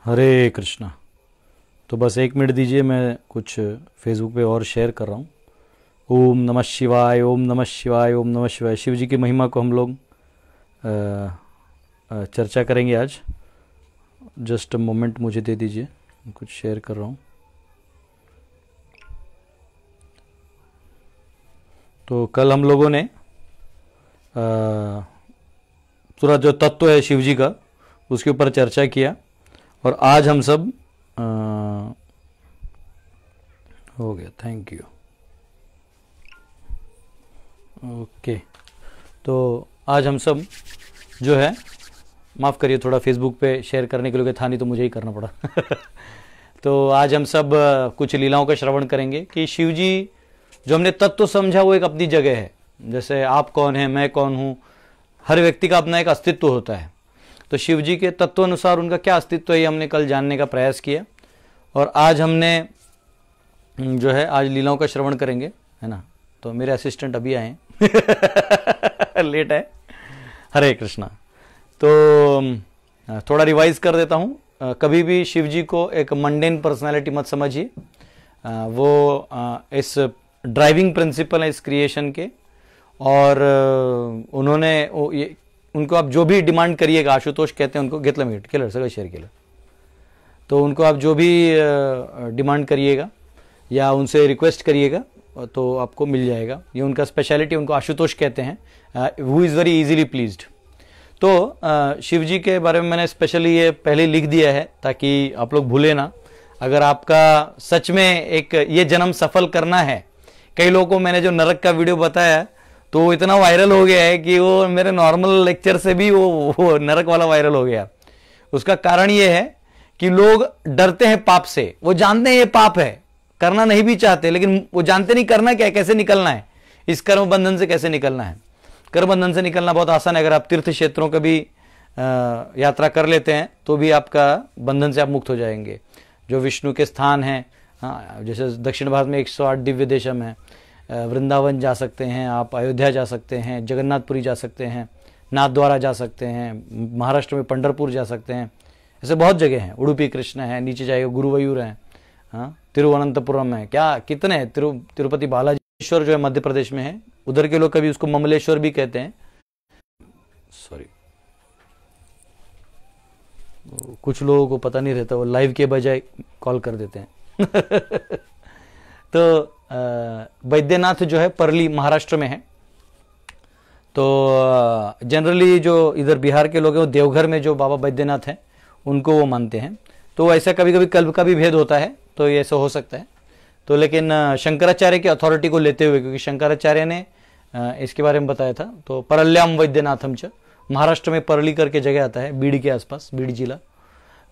हरे कृष्णा। तो बस 1 मिनट दीजिए, मैं कुछ फेसबुक पे और शेयर कर रहा हूँ। ओम नमः शिवाय, ओम नमः शिवाय, ओम नमः शिवाय। शिव जी की महिमा को हम लोग चर्चा करेंगे आज। जस्ट मोमेंट मुझे दे दीजिए, कुछ शेयर कर रहा हूँ। तो कल हम लोगों ने पूरा जो तत्व है शिव जी का उसके ऊपर चर्चा किया, और आज हम सब हो गया। Thank you. ओके, तो आज हम सब जो है, माफ़ करिए थोड़ा फेसबुक पे शेयर करने के लिए था, नहीं तो मुझे ही करना पड़ा। तो आज हम सब कुछ लीलाओं का श्रवण करेंगे कि शिव जी जो हमने तत्व समझा वो एक अपनी जगह है। जैसे आप कौन हैं, मैं कौन हूँ, हर व्यक्ति का अपना एक अस्तित्व होता है। तो शिव जी के तत्व अनुसार उनका क्या अस्तित्व है ये हमने कल जानने का प्रयास किया, और आज हमने जो है आज लीलाओं का श्रवण करेंगे, है ना। तो मेरे असिस्टेंट अभी आए हैं लेट है। हरे कृष्णा। तो थोड़ा रिवाइज कर देता हूँ। कभी भी शिव जी को एक मंडेन पर्सनालिटी मत समझिए। वो इस ड्राइविंग प्रिंसिपल है इस क्रिएशन के, और उन्होंने उनको आप जो भी डिमांड करिएगा, आशुतोष कहते हैं उनको, घेतला मीट केलर सगळं शेअर केलं, तो उनको आप जो भी डिमांड करिएगा या उनसे रिक्वेस्ट करिएगा तो आपको मिल जाएगा। ये उनका स्पेशलिटी, उनको आशुतोष कहते हैं, who is very easily pleased. तो शिव जी के बारे में मैंने स्पेशली ये पहले लिख दिया है ताकि आप लोग भूले ना। अगर आपका सच में एक ये जन्म सफल करना है, कई लोगों को मैंने जो नरक का वीडियो बताया तो वो इतना वायरल हो गया है कि वो मेरे नॉर्मल लेक्चर से भी वो नरक वाला वायरल हो गया। उसका कारण ये है कि लोग डरते हैं पाप से। वो जानते हैं ये पाप है, करना नहीं भी चाहते, लेकिन वो जानते नहीं करना क्या है, कैसे निकलना है, इस कर्म बंधन से कैसे निकलना है। कर्म बंधन से निकलना बहुत आसान है। अगर आप तीर्थ क्षेत्रों का भी यात्रा कर लेते हैं तो भी आपका बंधन से आप मुक्त हो जाएंगे। जो विष्णु के स्थान हैं, हाँ, जैसे दक्षिण भारत में 108 दिव्य देशम है, वृंदावन जा सकते हैं आप, अयोध्या जा सकते हैं, जगन्नाथपुरी जा सकते हैं, नाथद्वारा जा सकते हैं, महाराष्ट्र में पंढरपुर जा सकते हैं, ऐसे बहुत जगह हैं। उडुपी कृष्ण है, नीचे जाइए गुरुवायूर है, हाँ, तिरुवनंतपुरम है, क्या कितने हैं, तिरुपति बालाजीश्वर जो है मध्य प्रदेश में है, उधर के लोग कभी उसको ममलेश्वर भी कहते हैं। सॉरी, कुछ लोगों को पता नहीं रहता, वो लाइव के बजाय कॉल कर देते हैं। तो वैद्यनाथ जो है परली महाराष्ट्र में है। तो जनरली जो इधर बिहार के लोग हैं वो देवघर में जो बाबा वैद्यनाथ हैं उनको वो मानते हैं। तो ऐसा कभी कभी कल्प का भी भेद होता है, तो ये ऐसा हो सकता है। तो लेकिन शंकराचार्य की अथॉरिटी को लेते हुए, क्योंकि शंकराचार्य ने इसके बारे में बताया था, तो परल्याम वैद्यनाथम च, महाराष्ट्र में परली करके जगह आता है, बीड़ के आसपास, बीड़ जिला।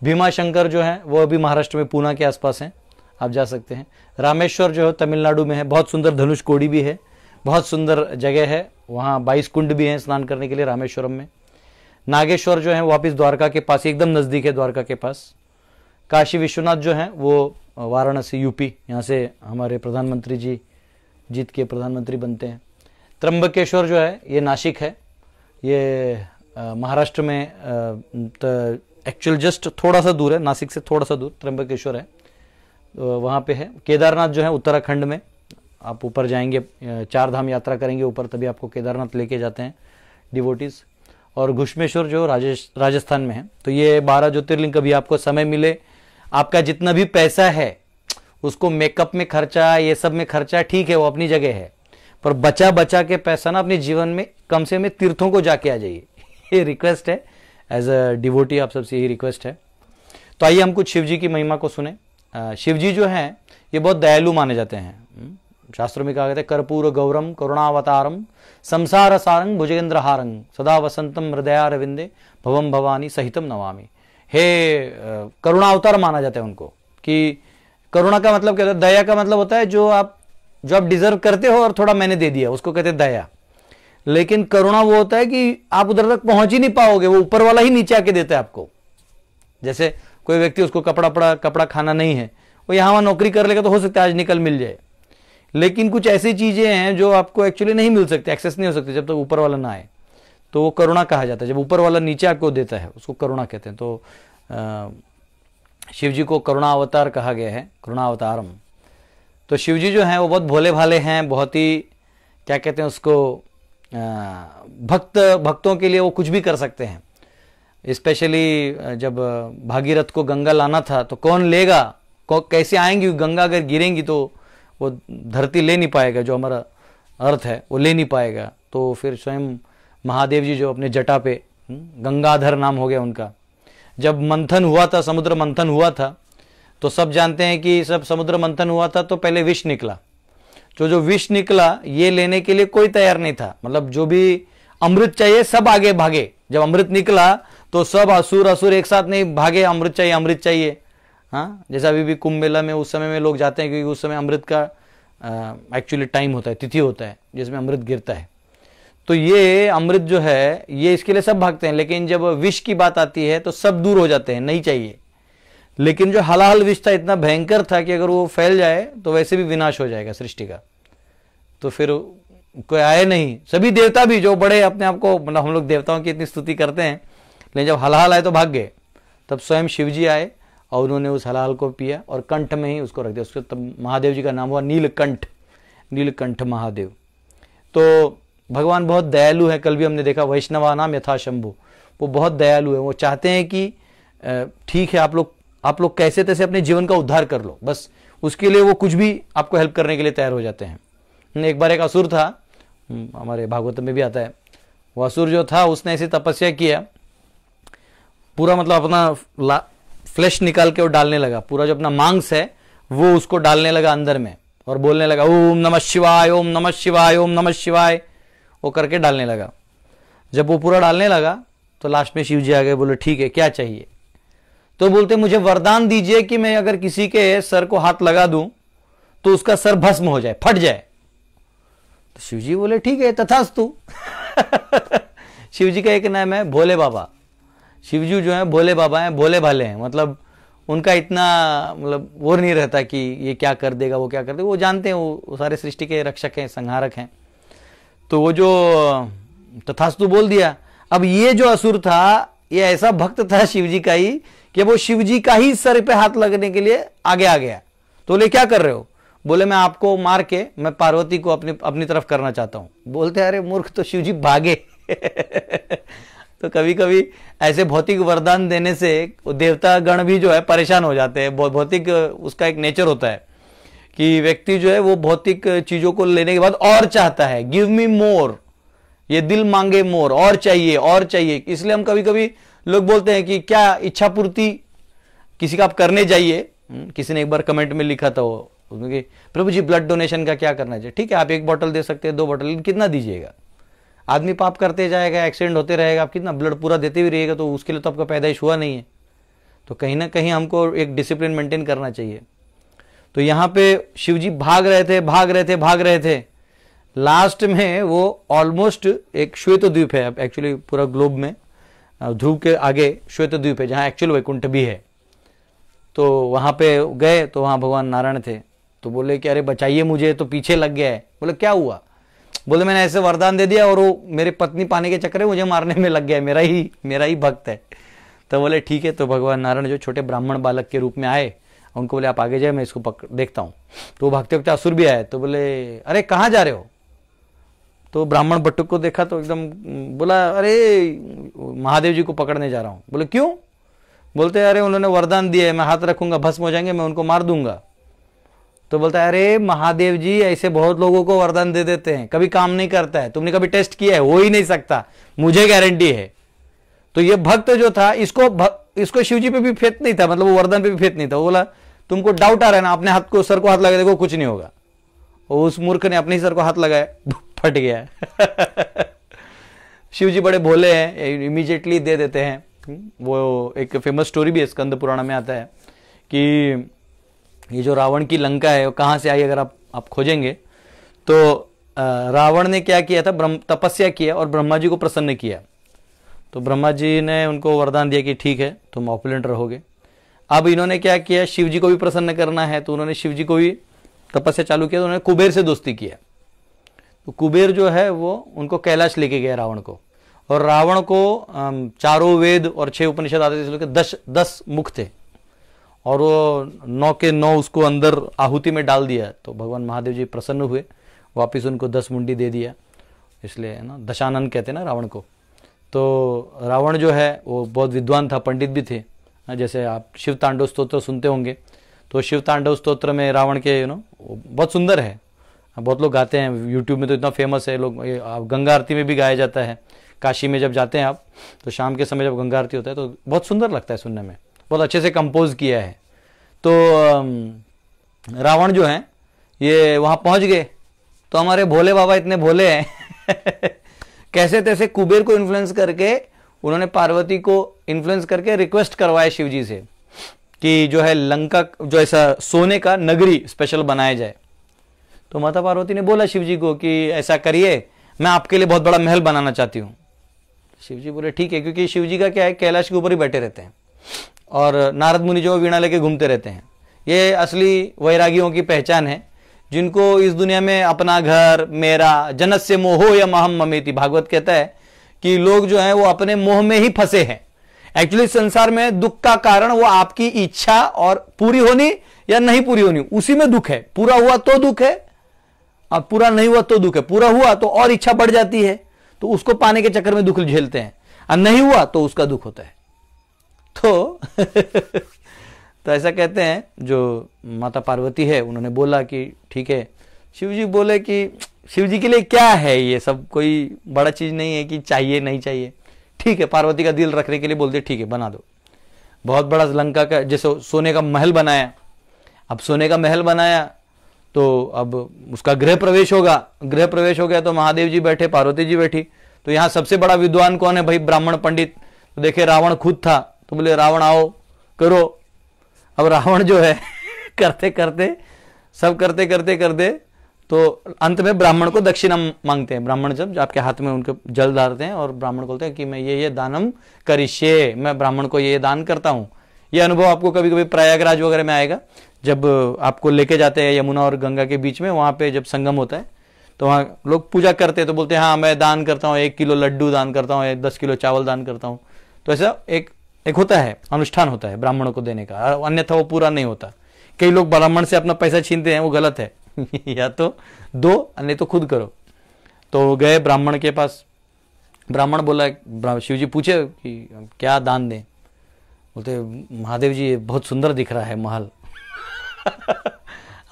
भीमा शंकर जो है वो अभी महाराष्ट्र में पूना के आसपास हैं, आप जा सकते हैं। रामेश्वर जो है तमिलनाडु में है, बहुत सुंदर धनुष कोडी भी है, बहुत सुंदर जगह है, वहाँ 22 कुंड भी हैं स्नान करने के लिए रामेश्वरम में। नागेश्वर जो है वापिस द्वारका के पास, एकदम नज़दीक है द्वारका के पास। काशी विश्वनाथ जो है वो वाराणसी यूपी, यहाँ से हमारे प्रधानमंत्री जी जीत के प्रधानमंत्री बनते हैं। त्र्यंबकेश्वर जो है ये नासिक है, ये महाराष्ट्र में एक्चुअल जस्ट थोड़ा सा दूर है, नासिक से थोड़ा सा दूर त्र्यंबकेश्वर है, तो वहाँ पे है। केदारनाथ जो है उत्तराखंड में, आप ऊपर जाएंगे, 4 धाम यात्रा करेंगे ऊपर, तभी आपको केदारनाथ लेके जाते हैं डिवोटीज। और घुश्मेश्वर जो राजस्थान में है। तो ये 12 ज्योतिर्लिंग, कभी आपको समय मिले, आपका जितना भी पैसा है उसको मेकअप में खर्चा, ये सब में खर्चा, ठीक है वो अपनी जगह है, पर बचा बचा के पैसा ना अपने जीवन में कम से कम तीर्थों को जाके आ जाइए। ये रिक्वेस्ट है, एज अ डिवोटी आप सबसे यही रिक्वेस्ट है। तो आइए हम कुछ शिव जी की महिमा को सुने। शिव जी जो हैं ये बहुत दयालु माने जाते हैं। शास्त्रों में कहा गया है, कर्पूर गौरम करुणावतारम संसार सारंग भुजगेंद्र हारंग सदा वसंतम हृदयारविंदे भवम भवानी सहितम नमामि। हे करुणा अवतार माना जाता है उनको, कि करुणा का मतलब क्या होता है, दया का मतलब होता है जो आप डिजर्व करते हो और थोड़ा मैंने दे दिया, उसको कहते हैं दया। लेकिन करुणा वो होता है कि आप उधर तक पहुंच ही नहीं पाओगे, वो ऊपर वाला ही नीचे आके देता है आपको। जैसे कोई व्यक्ति, उसको कपड़ा खाना नहीं है, वो यहाँ वहाँ नौकरी कर लेगा तो हो सकता है आज निकल मिल जाए, लेकिन कुछ ऐसी चीजें हैं जो आपको एक्चुअली नहीं मिल सकती, एक्सेस नहीं हो सकती जब तक ऊपर वाला ना आए, तो वो करुणा कहा जाता है। जब ऊपर वाला नीचे आपको देता है उसको करुणा कहते हैं। तो शिव जी को करुणा अवतार कहा गया है, करुणा अवतारम। तो शिव जी जो हैं वो बहुत भोले भाले हैं, बहुत ही क्या कहते हैं उसको, भक्तों के लिए वो कुछ भी कर सकते हैं। स्पेशली जब भागीरथ को गंगा लाना था तो कौन लेगा, कैसे आएंगी गंगा, अगर गिरेंगी तो वो धरती ले नहीं पाएगा, जो हमारा अर्थ है वो ले नहीं पाएगा। तो फिर स्वयं महादेव जी जो अपने जटा पे, गंगाधर नाम हो गया उनका, जब मंथन हुआ था, समुद्र मंथन हुआ था, तो सब जानते हैं कि सब समुद्र मंथन हुआ था तो पहले विष निकला। जो विष निकला ये लेने के लिए कोई तैयार नहीं था, मतलब जो भी अमृत चाहिए सब आगे भागे। जब अमृत निकला तो सब असुर एक साथ नहीं भागे, अमृत चाहिए अमृत चाहिए। हाँ, जैसा अभी भी कुंभ मेला में उस समय में लोग जाते हैं, क्योंकि उस समय अमृत का एक्चुअली टाइम होता है, तिथि होता है जिसमें अमृत गिरता है। तो ये अमृत जो है ये इसके लिए सब भागते हैं, लेकिन जब विष की बात आती है तो सब दूर हो जाते हैं, नहीं चाहिए। लेकिन जो हलाहल विष था इतना भयंकर था कि अगर वो फैल जाए तो वैसे भी विनाश हो जाएगा सृष्टि का। तो फिर कोई आए नहीं, सभी देवता भी जो बड़े अपने आप को, मतलब हम लोग देवताओं की इतनी स्तुति करते हैं, लेकिन जब हलाहल आए तो भाग गए। तब स्वयं शिव जी आए और उन्होंने उस हलाहल को पिया और कंठ में ही उसको रख दिया। उसको तब महादेव जी का नाम हुआ नीलकंठ, नीलकंठ महादेव। तो भगवान बहुत दयालु है। कल भी हमने देखा वैष्णवा नाम यथा शंभु, वो बहुत दयालु है। वो चाहते हैं कि ठीक है आप लोग कैसे तैसे अपने जीवन का उद्धार कर लो, बस उसके लिए वो कुछ भी आपको हेल्प करने के लिए तैयार हो जाते हैं। एक बार एक असुर था, हमारे भागवत में भी आता है, वो असुर जो था उसने ऐसी तपस्या किया, पूरा मतलब अपना फ्लैश निकाल के वो डालने लगा, पूरा जो अपना मांस है वो उसको डालने लगा अंदर में और बोलने लगा ओम नमः शिवाय, ओम नमः शिवाय, ओम नमः शिवाय, वो करके डालने लगा। जब वो पूरा डालने लगा तो लास्ट में शिव जी आ गए, बोले ठीक है क्या चाहिए? तो बोलते मुझे वरदान दीजिए कि मैं अगर किसी के सर को हाथ लगा दूं तो उसका सर भस्म हो जाए, फट जाए। तो शिव जी बोले ठीक है तथास्तु। शिव जी का एक नाम है भोले बाबा। शिव जी जो है भोले बाबा हैं, भोले भाले हैं, मतलब उनका इतना मतलब वो नहीं रहता कि ये क्या कर देगा वो क्या कर देगा, वो जानते हैं वो सारे सृष्टि के रक्षक हैं, संहारक हैं। तो वो जो तथास्तु बोल दिया। अब ये जो असुर था ये ऐसा भक्त था शिव जी का ही कि वो शिव जी का ही सर पे हाथ लगने के लिए आगे आ गया। तो बोले क्या कर रहे हो? बोले मैं आपको मार के मैं पार्वती को अपनी तरफ करना चाहता हूं। बोलते अरे मूर्ख, तो शिव जी भागे। तो कभी कभी ऐसे भौतिक वरदान देने से देवता गण भी जो है परेशान हो जाते हैं। भौतिक उसका एक नेचर होता है कि व्यक्ति जो है वो भौतिक चीजों को लेने के बाद और चाहता है, गिव मी मोर, ये दिल मांगे मोर, और चाहिए और चाहिए। इसलिए हम कभी कभी लोग बोलते हैं कि क्या इच्छा पूर्ति किसी का आप करने जाइए। किसी ने एक बार कमेंट में लिखा था वो उसमें कि प्रभु जी ब्लड डोनेशन का क्या करना चाहिए? ठीक है आप 1 बॉटल दे सकते हैं, 2 बॉटल, कितना दीजिएगा? आदमी पाप करते जाएगा, एक्सीडेंट होते रहेगा, आप कितना ब्लड पूरा देते भी रहिएगा तो उसके लिए तो आपका पैदाइश हुआ नहीं है। तो कहीं ना कहीं हमको एक डिसिप्लिन मेंटेन करना चाहिए। तो यहाँ पे शिव जी भाग रहे थे। लास्ट में वो ऑलमोस्ट एक श्वेत द्वीप है, एक्चुअली पूरा ग्लोब में ध्रुव के आगे श्वेत द्वीप है जहाँ एक्चुअल वैकुंठ भी है। तो वहां पे गए तो वहां भगवान नारायण थे। तो बोले कि अरे बचाइए मुझे, तो पीछे लग गया है। बोले क्या हुआ? बोले मैंने ऐसे वरदान दे दिया और वो मेरे पत्नी पाने के चक्कर में मुझे मारने में लग गया है, मेरा ही भक्त है। तो बोले ठीक है। तो भगवान नारायण जो छोटे ब्राह्मण बालक के रूप में आए, उनको बोले आप आगे जाए मैं इसको देखता हूँ। तो भागते भागते असुर भी आए। तो बोले अरे कहाँ जा रहे हो? तो ब्राह्मण बटुक को देखा तो एकदम बोला अरे महादेव जी को पकड़ने जा रहा हूँ। बोले क्यों? बोलते अरे उन्होंने वरदान दिया है, मैं हाथ रखूंगा भस्म हो जाएंगे, मैं उनको मार दूंगा। तो बोलता है अरे महादेव जी ऐसे बहुत लोगों को वरदान दे देते हैं, कभी काम नहीं करता है, तुमने कभी टेस्ट किया है? हो ही नहीं सकता, मुझे गारंटी है। तो ये भक्त जो था इसको शिव जी पे भी फेथ नहीं था, मतलब वो वरदान पे भी फेथ नहीं था। वो बोला तुमको डाउट आ रहा है ना, अपने हाथ को सर को हाथ लगा देखो कुछ नहीं होगा। और उस मूर्ख ने अपने ही सर को हाथ लगाया, फट गया। शिव जी बड़े भोले हैं, इमीडिएटली दे देते हैं। वो एक फेमस स्टोरी भी है, स्कंद पुराण में आता है कि ये जो रावण की लंका है वो कहाँ से आई, अगर आप खोजेंगे तो रावण ने क्या किया था, तपस्या किया और ब्रह्मा जी को प्रसन्न किया। तो ब्रह्मा जी ने उनको वरदान दिया कि ठीक है तुम ऑपुलेंट रहोगे। अब इन्होंने क्या किया, शिव जी को भी प्रसन्न करना है, तो उन्होंने शिव जी को भी तपस्या चालू किया। तो उन्होंने कुबेर से दोस्ती किया। तो कुबेर जो है वो उनको कैलाश लेके गया रावण को, और रावण को 4 वेद और 6 उपनिषद आते थे, 10 मुख थे। और वो 9 के 9 उसको अंदर आहुति में डाल दिया। तो भगवान महादेव जी प्रसन्न हुए, वापस उनको 10 मुंडी दे दिया। इसलिए है ना दशानन कहते हैं ना रावण को। तो रावण जो है वो बहुत विद्वान था, पंडित भी थे। जैसे आप शिव तांडव स्तोत्र सुनते होंगे, तो शिव तांडव स्तोत्र में रावण के बहुत सुंदर है, बहुत लोग गाते हैं, यूट्यूब में तो इतना फेमस है। लोग गंगा आरती में भी गाया जाता है। काशी में जब जाते हैं आप, तो शाम के समय जब गंगा आरती होता है तो बहुत सुंदर लगता है सुनने में, बहुत अच्छे से कंपोज किया है। तो रावण जो है ये वहाँ पहुँच गए। तो हमारे भोले बाबा इतने भोले हैं कैसे तैसे कुबेर को इन्फ्लुएंस करके उन्होंने पार्वती को इन्फ्लुएंस करके रिक्वेस्ट करवाया शिव जी से कि जो है लंका जो ऐसा सोने का नगरी स्पेशल बनाया जाए। तो माता पार्वती ने बोला शिव जी को कि ऐसा करिए, मैं आपके लिए बहुत बड़ा महल बनाना चाहती हूँ। शिव जी बोले ठीक है, क्योंकि शिव जी का क्या है, कैलाश के ऊपर ही बैठे रहते हैं और नारद मुनि जो वीणा लेके घूमते रहते हैं। ये असली वैरागियों की पहचान है, जिनको इस दुनिया में अपना घर मेरा जनस्य मोहो या महम ममेति, भागवत कहता है कि लोग जो हैं वो अपने मोह में ही फंसे हैं। एक्चुअली संसार में दुख का कारण वो आपकी इच्छा और पूरी होनी या नहीं पूरी होनी, उसी में दुख है। पूरा हुआ तो दुख है और पूरा नहीं हुआ तो दुख है। पूरा हुआ तो और इच्छा बढ़ जाती है, तो उसको पाने के चक्कर में दुख झेलते हैं, और नहीं हुआ तो उसका दुख होता है। तो तो ऐसा कहते हैं जो माता पार्वती है, उन्होंने बोला कि ठीक है। शिव जी बोले कि शिव जी के लिए क्या है ये सब, कोई बड़ा चीज नहीं है कि चाहिए नहीं चाहिए। ठीक है, पार्वती का दिल रखने के लिए बोलते ठीक है बना दो। बहुत बड़ा लंका का जैसे सोने का महल बनाया। अब सोने का महल बनाया तो अब उसका गृह प्रवेश होगा। गृह प्रवेश हो गया तो महादेव जी बैठे, पार्वती जी बैठी। तो यहाँ सबसे बड़ा विद्वान कौन है भाई, ब्राह्मण पंडित। तो देखे रावण खुद था, तो बोले रावण आओ करो। अब रावण जो है करते करते सब करते करते करते तो अंत में ब्राह्मण को दक्षिणा मांगते हैं। ब्राह्मण जब आपके हाथ में उनके जल डालते हैं और ब्राह्मण बोलते हैं कि मैं ये दानम करिष्ये, मैं ब्राह्मण को ये दान करता हूँ। ये अनुभव आपको कभी कभी प्रयागराज वगैरह में आएगा, जब आपको लेके जाते हैं यमुना और गंगा के बीच में, वहां पे जब संगम होता है तो वहां लोग पूजा करते हैं, तो बोलते हैं हाँ मैं दान करता हूँ, 1 किलो लड्डू दान करता हूँ, 10 किलो चावल दान करता हूँ। तो ऐसा एक होता है, अनुष्ठान होता है ब्राह्मणों को देने का, अन्यथा वो पूरा नहीं होता। कई लोग ब्राह्मण से अपना पैसा छीनते हैं, वो गलत है या तो दो नहीं तो खुद करो। तो गए ब्राह्मण के पास, ब्राह्मण बोला, शिव जी पूछे कि क्या दान दें। बोलते महादेव जी बहुत सुंदर दिख रहा है महल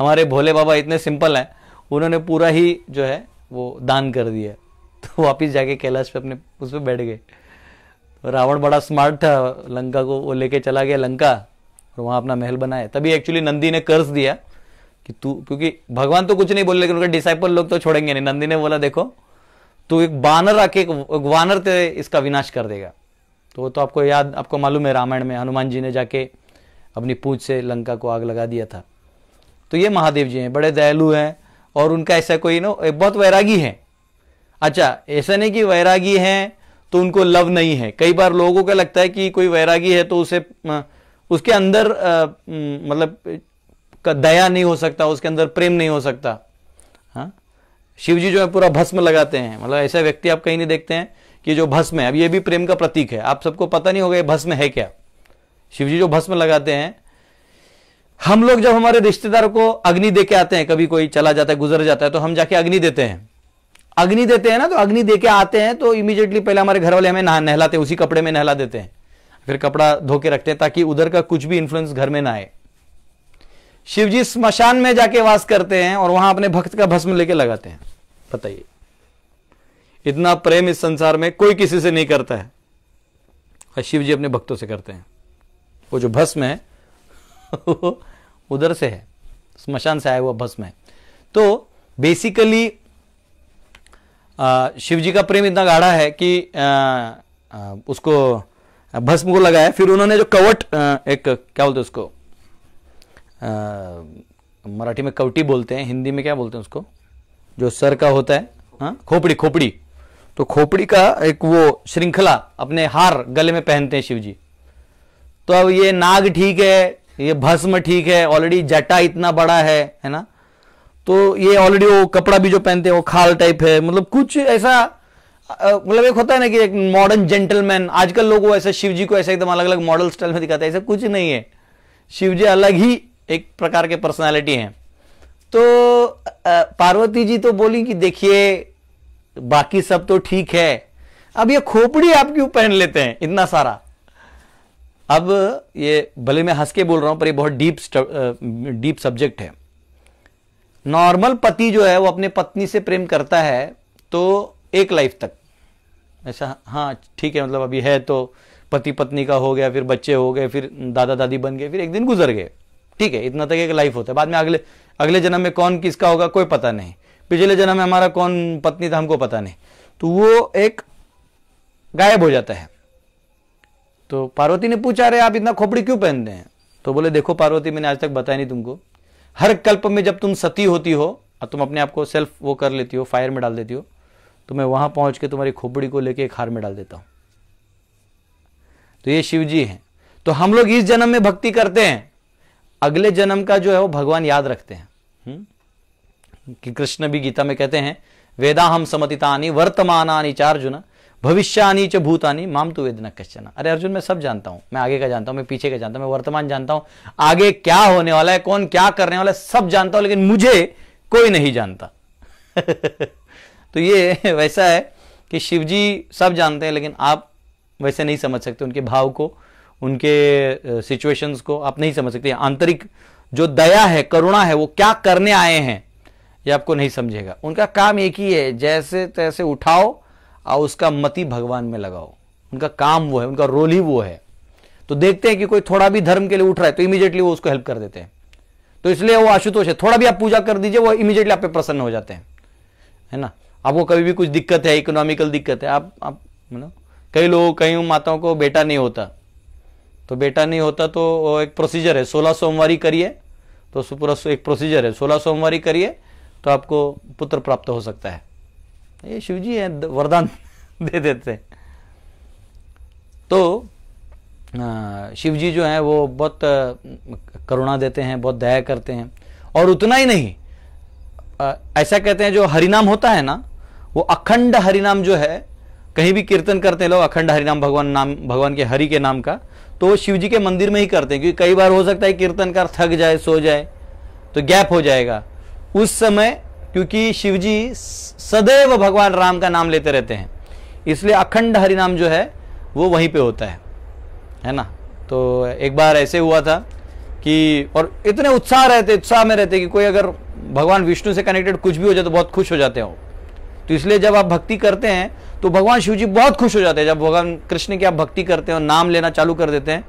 हमारे भोले बाबा इतने सिंपल हैं, उन्होंने पूरा ही जो है वो दान कर दिया। तो वापिस जाके कैलाश पे अपने उस पर बैठ गए। रावण बड़ा स्मार्ट था, लंका को वो लेके चला गया लंका और वहां अपना महल बनाया। तभी एक्चुअली नंदी ने कर्ज दिया कि तू, क्योंकि भगवान तो कुछ नहीं बोले लेकिन उनके डिसाइपल लोग तो छोड़ेंगे नहीं। नंदी ने बोला देखो तू एक बानर आके, एक वानर तेरे इसका विनाश कर देगा। तो वो तो आपको याद, आपको मालूम है रामायण में हनुमान जी ने जाके अपनी पूंछ से लंका को आग लगा दिया था। तो ये महादेव जी हैं, बड़े दयालु हैं और उनका ऐसा कोई ना, बहुत वैरागी है। अच्छा, ऐसा नहीं कि वैरागी हैं तो उनको लव नहीं है। कई बार लोगों को लगता है कि कोई वैरागी है तो उसे उसके अंदर मतलब दया नहीं हो सकता, उसके अंदर प्रेम नहीं हो सकता। हाँ, शिव जी जो है पूरा भस्म लगाते हैं, मतलब ऐसा व्यक्ति आप कहीं नहीं देखते हैं कि जो भस्म है। अब ये भी प्रेम का प्रतीक है, आप सबको पता नहीं होगा ये भस्म है क्या। शिव जी जो भस्म लगाते हैं, हम लोग जब हमारे रिश्तेदार को अग्नि दे के आते हैं, कभी कोई चला जाता है गुजर जाता है तो हम जाके अग्नि देते हैं। अग्नि देते हैं ना, तो अग्नि दे के आते हैं तो इमीडिएटली पहले हमारे घर वाले हमें नहलाते हैं, उसी कपड़े में नहला देते हैं, फिर कपड़ा धो के रखते हैं ताकि उधर का कुछ भी इंफ्लुएंस घर में ना आए। शिव जी स्मशान में जाके वास करते हैं और वहां अपने भक्त का भस्म लेके लगाते हैं। बताइए, इतना प्रेम इस संसार में कोई किसी से नहीं करता है और शिव जी अपने भक्तों से करते हैं। वो जो भस्म है उधर से है, स्मशान से आया हुआ भस्म है। तो बेसिकली शिव जी का प्रेम इतना गाढ़ा है कि उसको भस्म को लगाया। फिर उन्होंने जो कवट, एक क्या बोलते हैं उसको, मराठी में कवटी बोलते हैं, हिंदी में क्या बोलते हैं उसको, जो सर का होता है, हाँ खोपड़ी, खोपड़ी। तो खोपड़ी का एक वो श्रृंखला अपने हार गले में पहनते हैं शिव जी। तो अब ये नाग ठीक है, ये भस्म ठीक है, ऑलरेडी जटा इतना बड़ा है ना, तो ये ऑलरेडी वो कपड़ा भी जो पहनते हैं वो खाल टाइप है, मतलब कुछ ऐसा, मतलब एक होता है ना कि एक मॉडर्न जेंटलमैन। आजकल लोग वो ऐसा शिव जी को ऐसा एकदम अलग अलग मॉडल स्टाइल में दिखाते हैं, ऐसा कुछ नहीं है। शिव जी अलग ही एक प्रकार के पर्सनालिटी हैं। तो पार्वती जी तो बोली कि देखिए बाकी सब तो ठीक है, अब ये खोपड़ी आप क्यों पहन लेते हैं इतना सारा। अब ये भले मैं हंस के बोल रहा हूं पर ये बहुत डीप सब्जेक्ट है। नॉर्मल पति जो है वो अपने पत्नी से प्रेम करता है तो एक लाइफ तक ऐसा, हाँ ठीक है, मतलब अभी है तो पति पत्नी का हो गया, फिर बच्चे हो गए, फिर दादा दादी बन गए, फिर एक दिन गुजर गए, ठीक है, इतना तक एक लाइफ होता है। बाद में अगले जन्म में कौन किसका होगा कोई पता नहीं, पिछले जन्म में हमारा कौन पत्नी था हमको पता नहीं, तो वो एक गायब हो जाता है। तो पार्वती ने पूछा अरे आप इतना खोपड़ी क्यों पहनते हैं? तो बोले देखो पार्वती, मैंने आज तक बताया नहीं तुमको, हर कल्प में जब तुम सती होती हो और तुम अपने आप को सेल्फ वो कर लेती हो, फायर में डाल देती हो, तो मैं वहां पहुंच के तुम्हारी खोपड़ी को लेके एक हार में डाल देता हूं। तो ये शिव जी हैं। तो हम लोग इस जन्म में भक्ति करते हैं, अगले जन्म का जो है वो भगवान याद रखते हैं। कि कृष्ण भी गीता में कहते हैं वेदाहम समतितानि वर्तमानानि च अर्जुन भविष्यानि च भूतानि माम तु वेद न कश्चन। अरे अर्जुन मैं सब जानता हूं, मैं आगे का जानता हूं, मैं पीछे का जानता हूं, मैं वर्तमान जानता हूं, आगे क्या होने वाला है, कौन क्या करने वाला है, सब जानता हूं, लेकिन मुझे कोई नहीं जानता। तो ये वैसा है कि शिव जी सब जानते हैं, लेकिन आप वैसे नहीं समझ सकते उनके भाव को, उनके सिचुएशंस को आप नहीं समझ सकते। आंतरिक जो दया है, करुणा है, वो क्या करने आए हैं ये आपको नहीं समझेगा। उनका काम एक ही है, जैसे तैसे उठाओ और उसका मति भगवान में लगाओ, उनका काम वो है, उनका रोल ही वो है। तो देखते हैं कि कोई थोड़ा भी धर्म के लिए उठ रहा है तो इमीडिएटली वो उसको हेल्प कर देते हैं। तो इसलिए वो आशुतोष है, थोड़ा भी आप पूजा कर दीजिए वो इमीडिएटली आप पे प्रसन्न हो जाते हैं, है ना। आपको कभी भी कुछ दिक्कत है, इकोनॉमिकल दिक्कत है, आप कई लोग, कई माताओं को बेटा नहीं होता, तो बेटा नहीं होता तो वो एक प्रोसीजर है, 16 सोमवारी करिए, तो पूरा एक प्रोसीजर है, 16 सोमवारी करिए तो आपको पुत्र प्राप्त हो सकता है। ये शिव जी है, वरदान दे देते हैं। तो शिव जी जो है वो बहुत करुणा देते हैं, बहुत दया करते हैं। और उतना ही नहीं, ऐसा कहते हैं जो हरिनाम होता है ना, वो अखंड हरिनाम जो है, कहीं भी कीर्तन करते हैं लोग अखंड हरिनाम भगवान के हरि के नाम का, तो वो शिव जी के मंदिर में ही करते हैं। क्योंकि कई बार हो सकता है कीर्तनकार थक जाए, सो जाए, तो गैप हो जाएगा उस समय, क्योंकि शिव जी सदैव भगवान राम का नाम लेते रहते हैं, इसलिए अखंड हरिनाम जो है वो वहीं पे होता है ना। तो एक बार ऐसे हुआ था कि, और इतने उत्साह में रहते कि कोई अगर भगवान विष्णु से कनेक्टेड कुछ भी हो जाए तो बहुत खुश हो जाते हो। तो इसलिए जब आप भक्ति करते हैं तो भगवान शिव जी बहुत खुश हो जाते हैं। जब भगवान कृष्ण की आप भक्ति करते हैं और नाम लेना चालू कर देते हैं,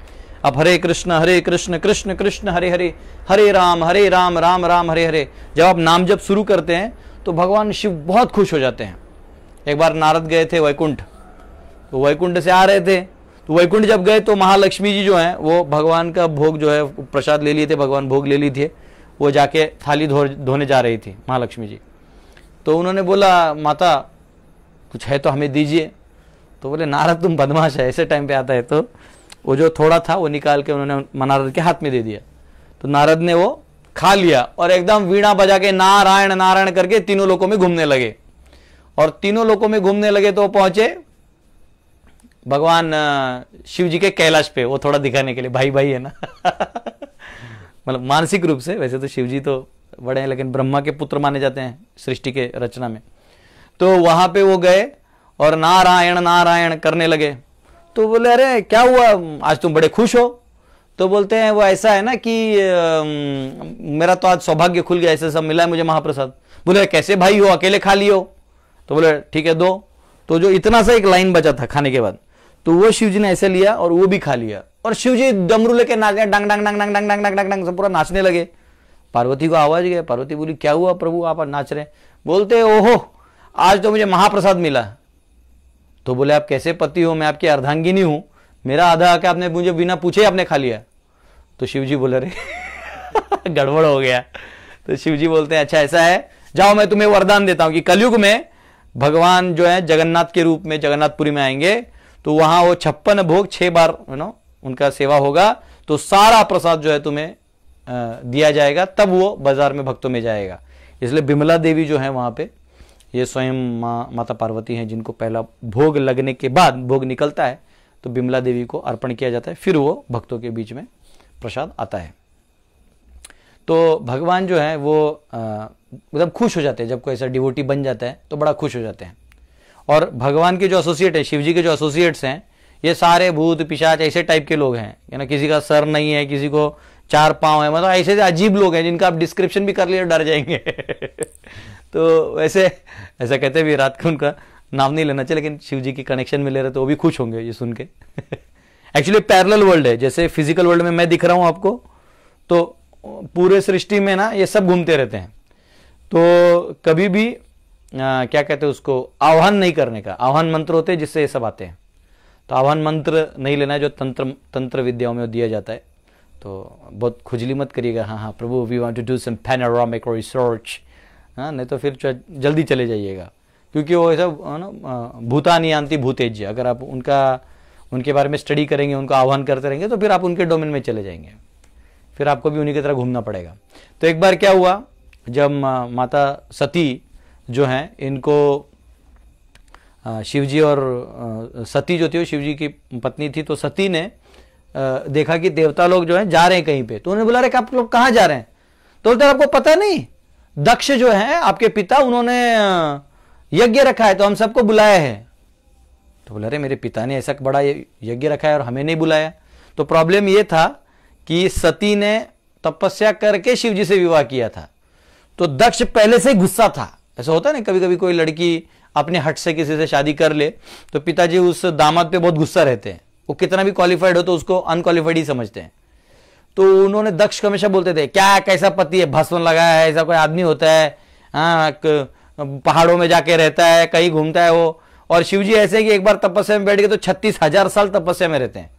आप हरे कृष्ण कृष्ण कृष्ण हरे हरे, हरे राम राम राम हरे हरे, जब आप नाम जब शुरू करते हैं तो भगवान शिव बहुत खुश हो जाते हैं। एक बार नारद गए थे वैकुंठ, तो वैकुंठ से आ रहे थे, तो वैकुंठ जब गए तो महालक्ष्मी जी जो है वो भगवान का भोग जो है प्रसाद ले लिए थे, भगवान भोग ले लिए थे, वो जाके थाली धोने जा रही थी महालक्ष्मी जी। तो उन्होंने बोला माता कुछ है तो हमें दीजिए। तो बोले नारद तुम बदमाश है, ऐसे टाइम पे आता है। तो वो जो थोड़ा था वो निकाल के उन्होंने नारद के हाथ में दे दिया। तो नारद ने वो खा लिया और एकदम वीणा बजा के नारायण नारायण करके तीनों लोकों में घूमने लगे। और तीनों लोकों में घूमने लगे तो पहुंचे भगवान शिव जी के कैलाश पे, वो थोड़ा दिखाने के लिए, भाई भाई है ना। मतलब मानसिक रूप से, वैसे तो शिव जी तो बड़े हैं लेकिन ब्रह्मा के पुत्र माने जाते हैं सृष्टि के रचना में। तो वहां पे वो गए और नारायण नारायण करने लगे। तो बोले अरे क्या हुआ, आज तुम बड़े खुश हो? तो बोलते हैं वो ऐसा है ना कि मेरा तो आज सौभाग्य खुल गया, ऐसे सब मिला है मुझे महाप्रसाद। बोले कैसे भाई हो, अकेले खा लियो? तो बोले ठीक है दो। तो जो इतना सा एक लाइन बचा था खाने के बाद, तो वो शिव जी ने ऐसे लिया और वो भी खा लिया। और शिव जी डमरू लेके नाचे, डंग डंग डंग डंग डंग डंग डंग डंग डंग, सब पूरा नाचने लगे। पार्वती को आवाज गया, पार्वती बोली क्या हुआ प्रभु आप नाच रहे? बोलते ओहो आज तो मुझे महाप्रसाद मिला। तो बोले आप कैसे पति हो, मैं आपकी अर्धांगिनी हूं, मेरा आधा आके आपने मुझे बिना पूछे आपने खा लिया। तो शिव जी बोले अरे गड़बड़ हो गया। तो शिव जी बोलते हैं अच्छा ऐसा है, जाओ मैं तुम्हें वरदान देता हूं कि कलयुग में भगवान जो है जगन्नाथ के रूप में जगन्नाथपुरी में आएंगे, तो वहां वो 56 भोग 6 बार उनका सेवा होगा, तो सारा प्रसाद जो है तुम्हें दिया जाएगा, तब वो बाजार में भक्तों में जाएगा। इसलिए बिमला देवी जो है वहां पे, ये स्वयं माता पार्वती हैं, जिनको पहला भोग लगने के बाद भोग निकलता है तो बिमला देवी को अर्पण किया जाता है, फिर वो भक्तों के बीच में प्रसाद आता है। तो भगवान जो है वो मतलब खुश हो जाते हैं, जब कोई ऐसा डिवोटी बन जाता है तो बड़ा खुश हो जाते हैं। और भगवान के जो एसोसिएट है, शिव जी के जो एसोसिएट्स हैं, ये सारे भूत पिशाच ऐसे टाइप के लोग हैं, ना किसी का सर नहीं है, किसी को 4 पांव है, मतलब ऐसे अजीब लोग हैं जिनका आप डिस्क्रिप्शन भी कर लिए डर जाएंगे। तो वैसे ऐसा कहते भी, रात को उनका नाम नहीं लेना चाहिए, लेकिन शिव जी की कनेक्शन में ले रहे तो वो भी खुश होंगे ये सुन के। एक्चुअली पैरेलल वर्ल्ड है, जैसे फिजिकल वर्ल्ड में मैं दिख रहा हूं आपको, तो पूरे सृष्टि में ना ये सब घूमते रहते हैं। तो कभी भी क्या कहते हैं उसको, आह्वान नहीं करने का, आह्वान मंत्र होते हैं जिससे ये सब आते हैं। तो आह्वान मंत्र नहीं लेना है जो तंत्र विद्याओं में दिया जाता है। तो बहुत खुजली मत करिएगा, हाँ हाँ Prabhu we want to do some panoramic research, हाँ नहीं तो फिर जल्दी चले जाइएगा, क्योंकि वो ऐसा ना भूतानी आंति भूतेज्य, अगर आप उनके बारे में स्टडी करेंगे, उनको आह्वान करते रहेंगे तो फिर आप उनके डोमेन में चले जाएंगे, फिर आपको भी उन्हीं की तरह घूमना पड़ेगा। तो एक बार क्या हुआ, जब माता सती जो हैं, इनको शिवजी और सती जो थी वो शिवजी की पत्नी थी, तो सती ने देखा कि देवता लोग जो हैं जा रहे हैं कहीं पे, तो उन्होंने बोला अरे आप लोग कहाँ जा रहे हैं? तो बोलते आपको पता नहीं, दक्ष जो है आपके पिता, उन्होंने यज्ञ रखा है तो हम सबको बुलाया है। तो बोला अरे मेरे पिता ने ऐसा बड़ा यज्ञ रखा है और हमें नहीं बुलाया। तो प्रॉब्लम ये था कि सती ने तपस्या करके शिवजी से विवाह किया था, तो दक्ष पहले से गुस्सा था। ऐसा होता है ना, कभी कभी कोई लड़की अपने हट से किसी से शादी कर ले तो पिताजी उस दामाद पे बहुत गुस्सा रहते हैं, वो कितना भी क्वालिफाइड हो तो उसको अनक्वालिफाइड ही समझते हैं। तो उन्होंने दक्ष हमेशा बोलते थे क्या कैसा पति है, भस्म लगाया है, ऐसा कोई आदमी होता है, हाँ पहाड़ों में जाके रहता है, कहीं घूमता है वो। और शिवजी ऐसे कि एक बार तपस्या में बैठ गए तो 36,000 साल तपस्या में रहते हैं।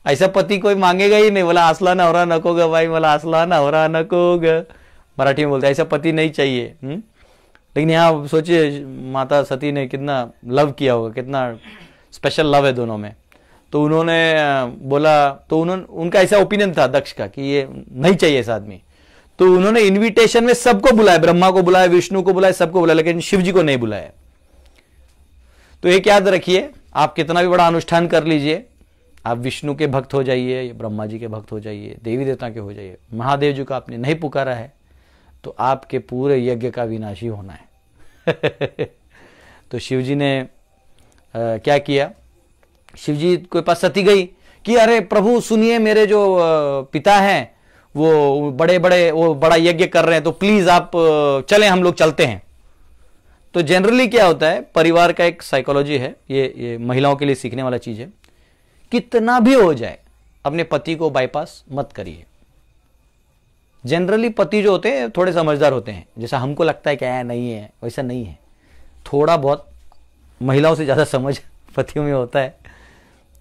ऐसा पति कोई मांगेगा ही नहीं, बोला असला नवरा नकोगा भाई, बोला असला नवरा नकोगा, मराठी में बोलते हैं, ऐसा पति नहीं चाहिए। लेकिन यहाँ सोचिए माता सती ने कितना लव किया होगा, कितना स्पेशल लव है दोनों में। तो उन्होंने बोला, तो उनका ऐसा ओपिनियन था दक्ष का कि ये नहीं चाहिए ऐसा आदमी। तो उन्होंने इनविटेशन में सबको बुलाया, ब्रह्मा को बुलाया, विष्णु को बुलाया, सबको बुलाया, लेकिन शिव जी को नहीं बुलाया। तो एक याद रखिए, आप कितना भी बड़ा अनुष्ठान कर लीजिए, आप विष्णु के भक्त हो जाइए, ब्रह्मा जी के भक्त हो जाइए, देवी देवता के हो जाइए, महादेव जी को आपने नहीं पुकारा है तो आपके पूरे यज्ञ का विनाश ही होना है। तो शिवजी ने क्या किया, शिवजी के पास सती गई कि अरे प्रभु सुनिए, मेरे जो पिता हैं वो बड़ा यज्ञ कर रहे हैं, तो प्लीज आप चलें, हम लोग चलते हैं। तो जनरली क्या होता है, परिवार का एक साइकोलॉजी है, ये महिलाओं के लिए सीखने वाला चीज है, कितना भी हो जाए अपने पति को बाईपास मत करिए। जनरली पति जो होते हैं थोड़े समझदार होते हैं, जैसा हमको लगता है क्या नहीं है, वैसा नहीं है, थोड़ा बहुत महिलाओं से ज्यादा समझ पतियों में होता है।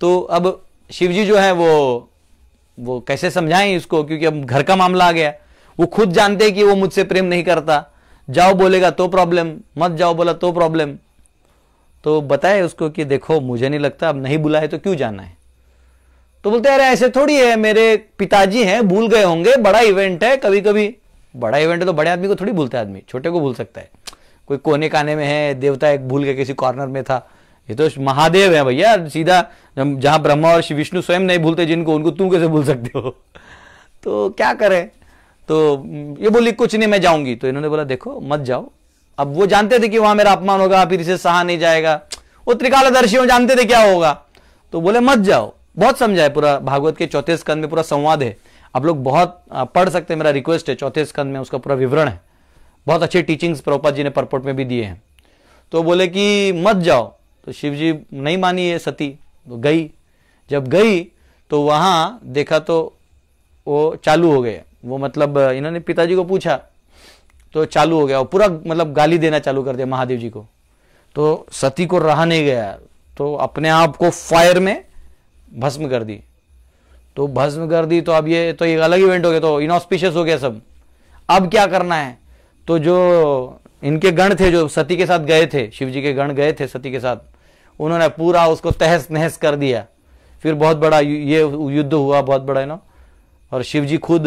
तो अब शिवजी जो है वो कैसे समझाएं इसको, क्योंकि अब घर का मामला आ गया, वो खुद जानते हैं कि वो मुझसे प्रेम नहीं करता, जाओ बोलेगा तो प्रॉब्लम, मत जाओ बोला तो प्रॉब्लम। तो बताए उसको कि देखो मुझे नहीं लगता, अब नहीं बुलाए तो क्यों जाना है। तो बोलते अरे ऐसे थोड़ी है, मेरे पिताजी हैं, भूल गए होंगे, बड़ा इवेंट है, कभी कभी बड़ा इवेंट है तो बड़े आदमी को थोड़ी भूलता है, आदमी छोटे को भूल सकता है। कोई कोने काने में है, देवता एक भूल गए किसी कॉर्नर में था, ये तो महादेव है भैया, सीधा जहां ब्रह्मा और विष्णु स्वयं नहीं भूलते जिनको, उनको तू कैसे भूल सकते हो। तो क्या करें, तो ये बोली कुछ नहीं मैं जाऊंगी। तो इन्होंने बोला देखो मत जाओ। अब वो जानते थे कि वहां मेरा अपमान होगा, फिर इसे सहा नहीं जाएगा, वो त्रिकालदर्शी जानते थे क्या होगा, तो बोले मत जाओ। बहुत समझाए, पूरा भागवत के 4थे स्कंद में पूरा संवाद है, आप लोग बहुत पढ़ सकते हैं, मेरा रिक्वेस्ट है, 4थे स्कंद में उसका पूरा विवरण है, बहुत अच्छे टीचिंग्स प्रभुपाद जी ने परपोर्ट में भी दिए हैं। तो बोले कि मत जाओ। तो शिव जी नहीं मानी है सती, तो गई। जब गई तो वहां देखा तो वो चालू हो गए, वो मतलब इन्होंने पिताजी को पूछा तो चालू हो गया, वो पूरा मतलब गाली देना चालू कर दिया महादेव जी को। तो सती को रहा नहीं गया, तो अपने आप को फायर में भस्म कर दी। तो भस्म कर दी तो अब ये तो एक अलग इवेंट हो गया, तो इनऑस्पिशियस हो गया सब। अब क्या करना है, तो जो इनके गण थे जो सती के साथ गए थे, शिव जी के गण गए थे सती के साथ, उन्होंने पूरा उसको तहस नहस कर दिया। फिर बहुत बड़ा ये युद्ध हुआ, बहुत बड़ा है ना, और शिव जी खुद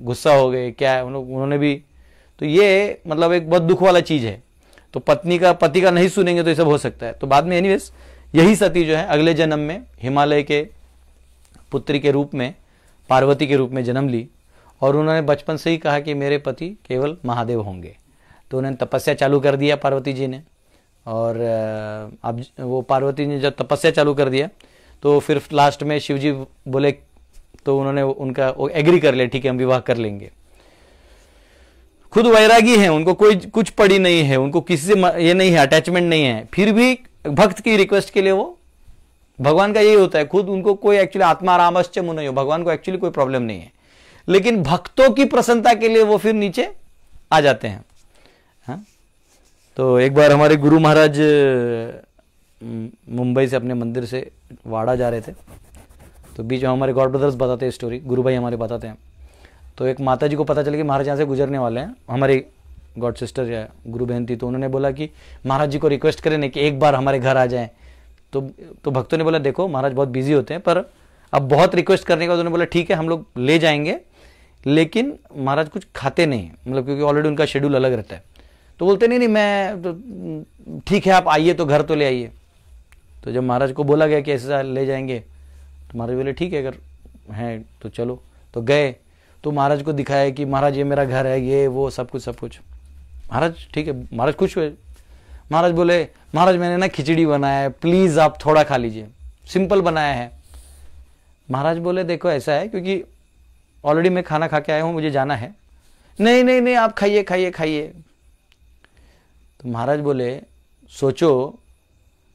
गुस्सा हो गए, क्या है उन्होंने भी। तो ये मतलब एक बहुत दुख वाला चीज है। तो पति का नहीं सुनेंगे तो ये सब हो सकता है। तो बाद में एनीवेज यही सती जो है अगले जन्म में हिमालय के पुत्री के रूप में, पार्वती के रूप में जन्म ली, और उन्होंने बचपन से ही कहा कि मेरे पति केवल महादेव होंगे। तो उन्होंने तपस्या चालू कर दिया पार्वती जी ने, और अब वो पार्वती ने जब तपस्या चालू कर दिया तो फिर लास्ट में शिव जी बोले, तो उन्होंने उनका वो एग्री कर लिया, ठीक है हम विवाह कर लेंगे। खुद वैरागी हैं, उनको कोई कुछ पड़ी नहीं है, उनको किसी से ये नहीं है, अटैचमेंट नहीं है, फिर भी भक्त की रिक्वेस्ट के लिए वो, भगवान का यही होता है, खुद उनको कोई एक्चुअली आत्मा रामश्च मुनयो, भगवान को एक्चुअली कोई प्रॉब्लम नहीं है, लेकिन भक्तों की प्रसन्नता के लिए वो फिर नीचे आ जाते हैं। हाँ? तो एक बार हमारे गुरु महाराज मुंबई से अपने मंदिर से वाड़ा जा रहे थे, तो बीच में हमारे गॉड ब्रदर्स बताते हैं स्टोरी, गुरु भाई हमारे बताते हैं। तो एक माता जी को पता चला कि महाराज यहाँ से गुजरने वाले हैं, हमारी गॉड सिस्टर या गुरु बहन थी, तो उन्होंने बोला कि महाराज जी को रिक्वेस्ट करें ना कि एक बार हमारे घर आ जाएं। तो भक्तों ने बोला देखो महाराज बहुत बिजी होते हैं, पर अब बहुत रिक्वेस्ट करने का, उन्होंने बोला ठीक है हम लोग ले जाएंगे, लेकिन महाराज कुछ खाते नहीं, मतलब क्योंकि ऑलरेडी उनका शेड्यूल अलग रहता है। तो बोलते नहीं मैं तो ठीक है आप आइए, तो घर तो ले आइए। तो जब महाराज को बोला गया कि ऐसा ले जाएंगे, तो महाराज बोले ठीक है अगर हैं तो चलो। तो गए, तो महाराज को दिखाया कि महाराज ये मेरा घर है, ये वो सब कुछ। महाराज ठीक है, महाराज खुश हुए। महाराज बोले महाराज मैंने ना खिचड़ी बनाया है, प्लीज आप थोड़ा खा लीजिए, सिंपल बनाया है। महाराज बोले देखो ऐसा है, क्योंकि ऑलरेडी मैं खाना खा के आया हूं, मुझे जाना है। नहीं आप खाइए। तो महाराज बोले सोचो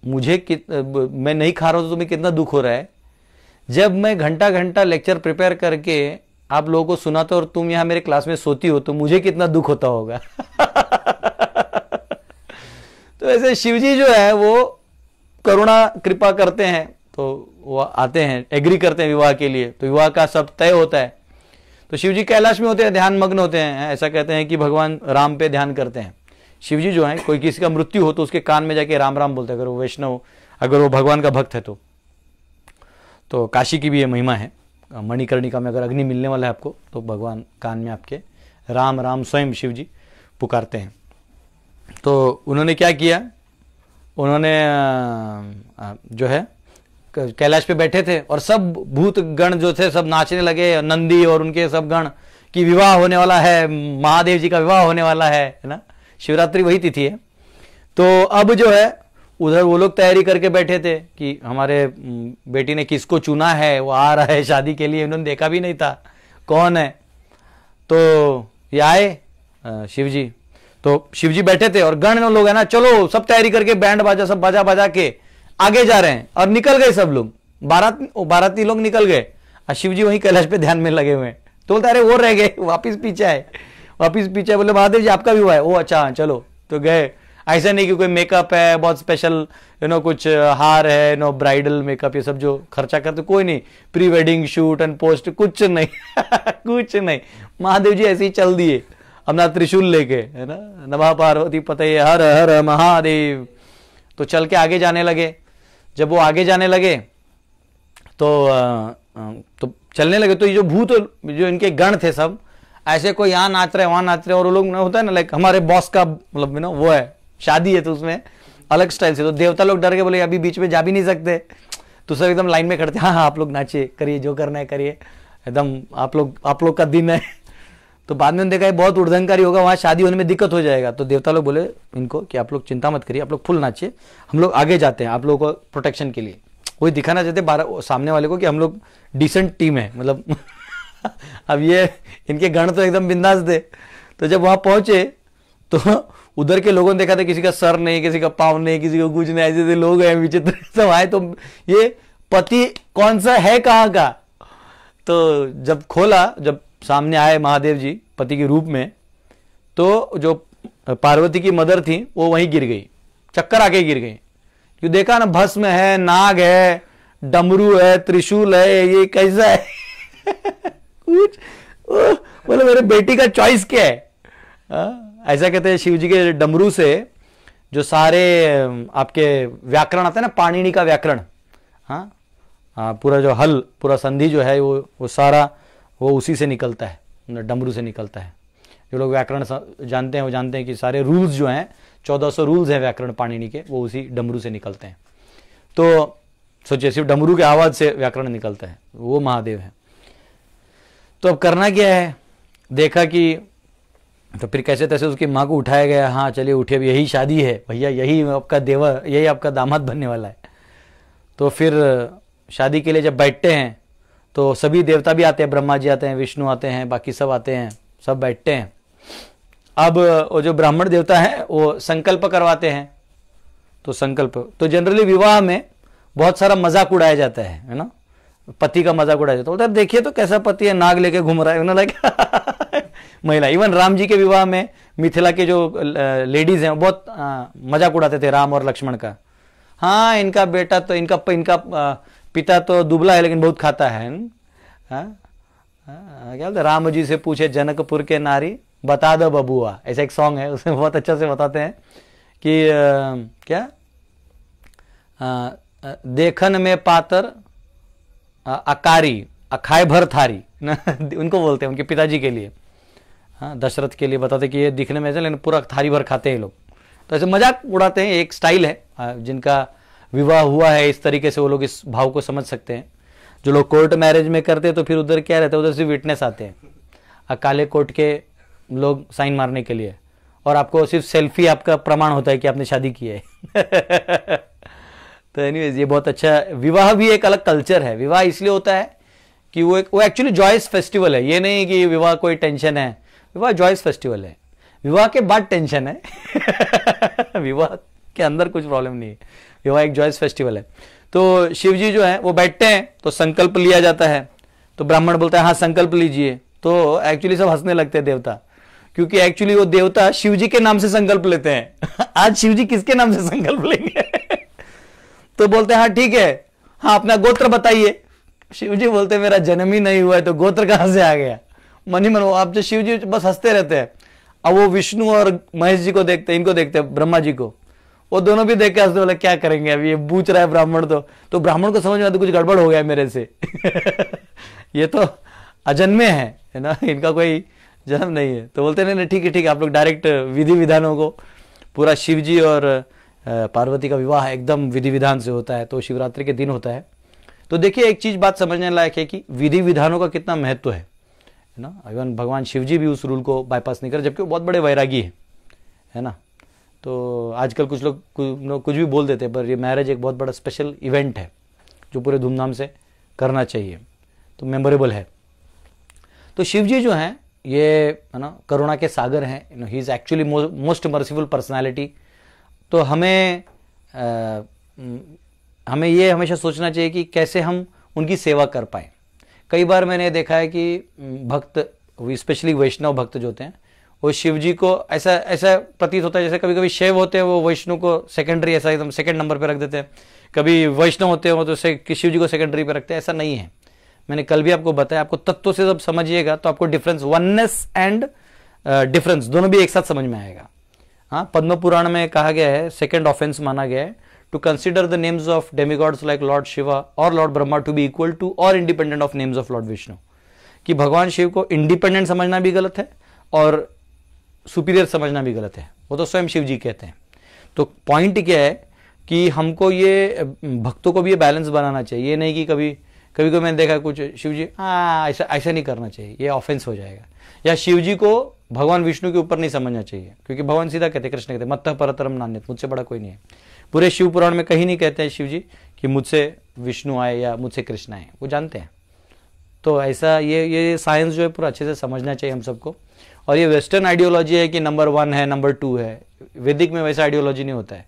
मुझे मैं नहीं खा रहा हूं तो तुम्हें कितना दुख हो रहा है, जब मैं घंटा लेक्चर प्रिपेयर करके आप लोगों को सुनाता हूं और तुम यहां मेरे क्लास में सोती हो, तो मुझे कितना दुख होता होगा। तो ऐसे शिवजी जो है वो करुणा कृपा करते हैं, तो वो आते हैं, एग्री करते हैं विवाह के लिए, तो विवाह का सब तय होता है। तो शिवजी कैलाश में होते हैं, ध्यान मग्न होते हैं, ऐसा कहते हैं कि भगवान राम पे ध्यान करते हैं। शिवजी जो है, कोई किसी का मृत्यु हो तो उसके कान में जाके राम राम बोलते हैं, अगर वो वैष्णव, अगर वो भगवान का भक्त है तो काशी की भी ये महिमा है, मणिकर्णिका में अगर अग्नि मिलने वाला है आपको, तो भगवान कान में आपके राम राम स्वयं शिव जी पुकारते हैं। तो उन्होंने क्या किया, उन्होंने जो है कैलाश पे बैठे थे और सब भूत गण जो थे सब नाचने लगे, नंदी और उनके सब गण की विवाह होने वाला है, महादेव जी का विवाह होने वाला है ना, शिवरात्रि वही तिथि है। तो अब जो है उधर वो लोग तैयारी करके बैठे थे कि हमारे बेटी ने किसको चुना है, वो आ रहा है शादी के लिए, उन्होंने देखा भी नहीं था कौन है। तो ये आए शिवजी, तो शिवजी बैठे थे और गण लोग है ना, चलो सब तैयारी करके बैंड बाजा सब बजा के आगे जा रहे हैं, और निकल गए सब लोग, बाराती लोग निकल गए, और शिवजी वहीं कैलाश पे ध्यान में लगे हुए हैं। तो बोलते अरे वो रह गए, वापिस पीछे आए, बोले महादेव जी आपका भी हुआ है, ओ अच्छा चलो। तो गए, ऐसा नहीं कि कोई मेकअप है बहुत स्पेशल, कुछ हार है, ब्राइडल मेकअप, ये सब जो खर्चा करते कोई नहीं, pre wedding shoot and post कुछ नहीं। कुछ नहीं, महादेव जी ऐसे ही चल दिए अपना त्रिशूल लेके, है ना, नमः पार्वती पतये हर हर महादेव। तो चल के आगे जाने लगे। जब वो आगे जाने लगे तो चलने लगे, तो ये जो भूत जो इनके गण थे सब ऐसे, कोई यहाँ नाच रहे वहां नाच रहे, और वो लोग होता है ना लाइक हमारे बॉस का मतलब वो है, शादी है तो उसमें अलग स्टाइल से, तो देवता लोग डर के बोले अभी बीच में जा भी नहीं सकते, तो सब एकदम लाइन में खड़े थे, हाँ आप लोग नाचिए, करिए जो करना है करिए, एकदम आप लोग का दिन है। तो बाद में देखा बहुत उर्धंकारी होगा, वहां शादी होने में दिक्कत हो जाएगा, तो देवता लोग बोले इनको कि आप लोग चिंता मत करिए, आप लोग फुल नाचिए, हम लोग आगे जाते हैं आप लोगों को प्रोटेक्शन के लिए। वही दिखाना चाहते सामने वाले को कि हम लोग डिसेंट टीम है, मतलब अब ये इनके गण तो एकदम बिंदास थे। तो जब वहां पहुंचे तो उधर के लोगों ने देखा था किसी का सर नहीं, किसी का पाँव नहीं, किसी को कुछ नहीं, ऐसे लोग हैं विचित्र सब आए। तो ये पति कौन सा है कहाँ का, तो जब खोला, जब सामने आए महादेव जी पति के रूप में, तो जो पार्वती की मदर थी वो वहीं गिर गई, चक्कर आके गिर गई। क्यों देखा ना, भस्म है, नाग है, डमरू है, त्रिशूल है, ये कैसा है। कुछ बोले मेरे बेटी का चॉइस क्या है। ऐसा कहते हैं शिव जी के डमरू से जो सारे आपके व्याकरण आते हैं ना, पाणिनि का व्याकरण, हाँ पूरा जो हल, पूरा संधि जो है वो सारा वो उसी से निकलता है, डमरू से निकलता है। जो लोग व्याकरण जानते हैं वो जानते हैं कि सारे रूल्स जो हैं 1400 रूल्स हैं व्याकरण पाणिनि के, वो उसी डमरू से निकलते हैं। तो सोचिए सिर्फ डमरू के आवाज से व्याकरण निकलता है, वो महादेव है। तो अब करना क्या है, देखा कि तो फिर कैसे तैसे उसकी माँ को उठाया गया, हाँ चलिए उठिए, अब यही शादी है भैया, यही आपका देवर, यही आपका दामाद बनने वाला है। तो फिर शादी के लिए जब बैठते हैं तो सभी देवता भी आते हैं, ब्रह्मा जी आते हैं, विष्णु आते हैं, बाकी सब आते हैं, सब बैठते हैं। अब वो जो ब्राह्मण देवता है वो संकल्प करवाते हैं। तो संकल्प तो जनरली विवाह में बहुत सारा मजाक उड़ाया जाता है ना, पति का मजाक उड़ाया जाता है। बोलते देखिए तो कैसा पति है, नाग लेके घूम रहा है, लाइक महिला। इवन राम जी के विवाह में मिथिला के जो लेडीज हैं वो बहुत मजाक उड़ाते थे राम और लक्ष्मण का। हाँ इनका बेटा तो इनका पिता तो दुबला है लेकिन बहुत खाता है। क्या बोलते, राम जी से पूछे जनकपुर के नारी बता दो बबुआ, ऐसा एक सॉन्ग है, उसमें बहुत अच्छा से बताते हैं कि क्या देखन में पातर अकारी अखाए भर थारी उनको बोलते हैं, उनके पिताजी के लिए, हाँ दशरथ के लिए बताते कि ये दिखने में ऐसे लेकिन पूरा थारी भर खाते हैं लोग। तो ऐसे मजाक उड़ाते हैं, एक स्टाइल है जिनका विवाह हुआ है इस तरीके से वो लोग इस भाव को समझ सकते हैं। जो लोग कोर्ट मैरिज में करते हैं तो फिर उधर क्या रहता है, उधर से विटनेस आते हैं, काले कोर्ट के लोग साइन मारने के लिए, और आपको सिर्फ सेल्फी आपका प्रमाण होता है कि आपने शादी की है। तो एनीवेज ये बहुत अच्छा, विवाह भी एक अलग कल्चर है। विवाह इसलिए होता है कि वो एक्चुअली जॉयस फेस्टिवल है, ये नहीं कि विवाह कोई टेंशन है, विवाह जॉयस फेस्टिवल है। विवाह के बाद टेंशन है विवाह के अंदर कुछ प्रॉब्लम नहीं है, विवाह एक जॉयस फेस्टिवल है। तो शिव जी जो है वो बैठते हैं तो संकल्प लिया जाता है, तो ब्राह्मण बोलता है हाँ संकल्प लीजिए। तो एक्चुअली सब हंसने लगते हैं देवता, क्योंकि एक्चुअली वो देवता शिव जी के नाम से संकल्प लेते हैं। आज शिव जी किसके नाम से संकल्प लेंगे? तो बोलते हैं हाँ ठीक है, हाँ अपना गोत्र बताइए। शिव जी बोलते हैं मेरा जन्म ही नहीं हुआ है तो गोत्र कहां से आ गया? मन ही मन वो आप जो शिव जी बस हंसते रहते हैं। अब वो विष्णु और महेश जी को देखते हैं, इनको देखते हैं ब्रह्मा जी को, वो दोनों भी देख के हंसते, बोले क्या करेंगे अभी, ये पूछ रहा है ब्राह्मण। तो ब्राह्मण को समझ में आता कुछ गड़बड़ हो गया मेरे से ये तो अजन्मे है ना, इनका कोई जन्म नहीं है। तो बोलते नहीं ठीक है आप लोग डायरेक्ट विधि विधानों को, पूरा शिव जी और पार्वती का विवाह एकदम विधि विधान से होता है, तो शिवरात्रि के दिन होता है। तो देखिए एक चीज बात समझने लायक है कि विधि विधानों का कितना महत्व है ना। इवन भगवान शिव जी भी उस रूल को बाईपास नहीं कर, जबकि वो बहुत बड़े वैरागी है ना। तो आजकल कुछ लोग कुछ भी बोल देते हैं, पर ये मैरिज एक बहुत बड़ा स्पेशल इवेंट है जो पूरे धूमधाम से करना चाहिए, तो मेमोरेबल है। तो शिव जी जो हैं ये है ना करुणा के सागर हैं, he is actually most merciful personality. तो हमें ये हमेशा सोचना चाहिए कि कैसे हम उनकी सेवा कर पाए। कई बार मैंने देखा है कि भक्त, स्पेशली वैष्णव भक्त जो होते हैं, वो शिव जी को ऐसा प्रतीत होता है जैसे कभी कभी शैव होते हैं वो वैष्णव को सेकेंडरी, ऐसा एकदम सेकंड नंबर पे रख देते हैं। कभी वैष्णव होते हैं तो शिव जी को सेकेंडरी पे रखते हैं, ऐसा नहीं है। मैंने कल भी आपको बताया, आपको तत्व से जब समझिएगा तो आपको डिफरेंस, वननेस एंड डिफरेंस दोनों भी एक साथ समझ में आएगा। हाँ, पद्म पुराण में कहा गया है, सेकेंड ऑफेंस माना गया है, to consider the names of demigods like lord Shiva और lord Brahma to be equal to और independent of names of lord Vishnu. कि भगवान शिव को इंडिपेंडेंट समझना भी गलत है और सुपीरियर समझना भी गलत है, वो तो स्वयं शिव जी कहते हैं। तो पॉइंट क्या है कि हमको ये भक्तों को भी ये बैलेंस बनाना चाहिए, ये नहीं कि कभी कभी मैंने देखा कुछ शिव जी ऐसा नहीं करना चाहिए, ये ऑफेंस हो जाएगा। या शिव जी को भगवान विष्णु के ऊपर नहीं समझना चाहिए, क्योंकि भगवान सीधा कहते, कृष्ण कहते मत्तः परतरम नान्यत्, मुझसे बड़ा कोई नहीं है। पूरे शिव पुराण में कहीं नहीं कहते हैं शिव जी कि मुझसे विष्णु आए या मुझसे कृष्ण आए, वो जानते हैं। तो ऐसा ये साइंस जो है पूरा अच्छे से समझना चाहिए हम सबको। और ये वेस्टर्न आइडियोलॉजी है कि नंबर 1 है, नंबर 2 है। वैदिक में वैसा आइडियोलॉजी नहीं होता है।